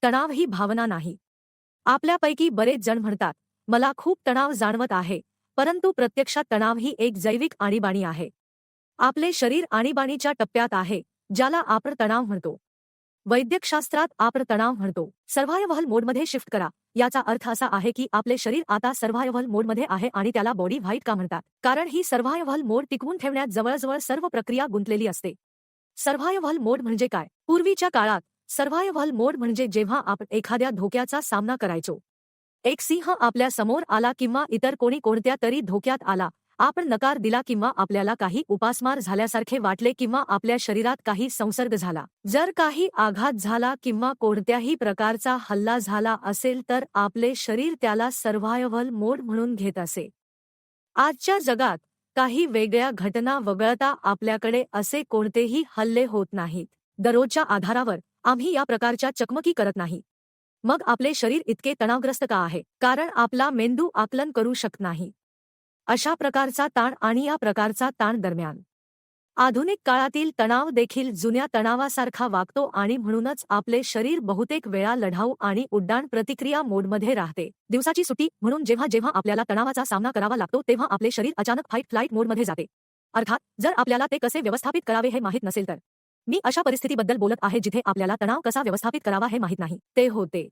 तणाव ही भावना नाही. आपल्यापैकी बरेच जण म्हणतात, मला खूप तणाव जाणवत आहे, परंतु प्रत्यक्षात तणाव ही एक जैविक आणीबाणी आहे. आपले शरीर आणीबाणीच्या टप्प्यात आहे, ज्याला आपण तणाव म्हणतो. वैद्यकशास्त्रात आपण तणाव म्हणतो. सर्व्हायव्हल मोडमध्ये शिफ्ट करा. याचा अर्थ असा आहे की आपले शरीर आता सर्व्हायव्हल मोडमध्ये आहे आणि त्याला बॉडी व्हाईट का म्हणतात? कारण ही सर्व्हायव्हल मोड टिकवून ठेवण्यात जवळजवळ सर्व प्रक्रिया गुंतलेली असते. सर्व्हायव्हल मोड म्हणजे काय? पूर्वीच्या काळात सर्व्हायव्हल मोड म्हणजे जेव्हा आपण एखाद्या धोक्याचा सामना करायचो. एक सिंह आपल्या समोर आला किंवा इतर कोणी कोणत्या तरी धोक्यात आला, आपण नकार दिला किंवा आपल्याला काही उपासमार झाल्यासारखे वाटले किंवा आपल्या शरीरात काही संसर्ग झाला. जर काही आघात झाला किंवा कोणत्याही प्रकारचा हल्ला झाला असेल तर आपले शरीर त्याला सर्व्हायव्हल मोड म्हणून घेत असे. आजच्या जगात काही वेगळ्या घटना वगळता आपल्याकडे असे कोणतेही हल्ले होत नाहीत. दररोजच्या आधारावर आम्ही या प्रकारच्या चकमकी करत नाही. मग आपले शरीर इतके तणावग्रस्त का आहे? कारण आपला मेंदू आकलन करू शकत नाही. अशा प्रकारचा ताण आणि या प्रकारचा ताण दरम्यान आधुनिक काळातील तणाव देखील जुन्या तणावासारखा वागतो आणि म्हणूनच आपले शरीर बहुतेक वेळा लढाऊ आणि उड्डाण प्रतिक्रिया मोडमध्ये राहते. दिवसाची सुट्टी म्हणून जेव्हा जेव्हा आपल्याला तणावाचा सामना करावा लागतो तेव्हा आपले शरीर अचानक फाईट फ्लाईट मोडमध्ये जाते. अर्थात जर आपल्याला ते कसे व्यवस्थापित करावे हे माहीत नसेल तर. मी अशा परिस्थितीबद्दल बोलत आहे जिथे आपल्याला तणाव कसा व्यवस्थापित करावा हे माहीत नाही. ते होते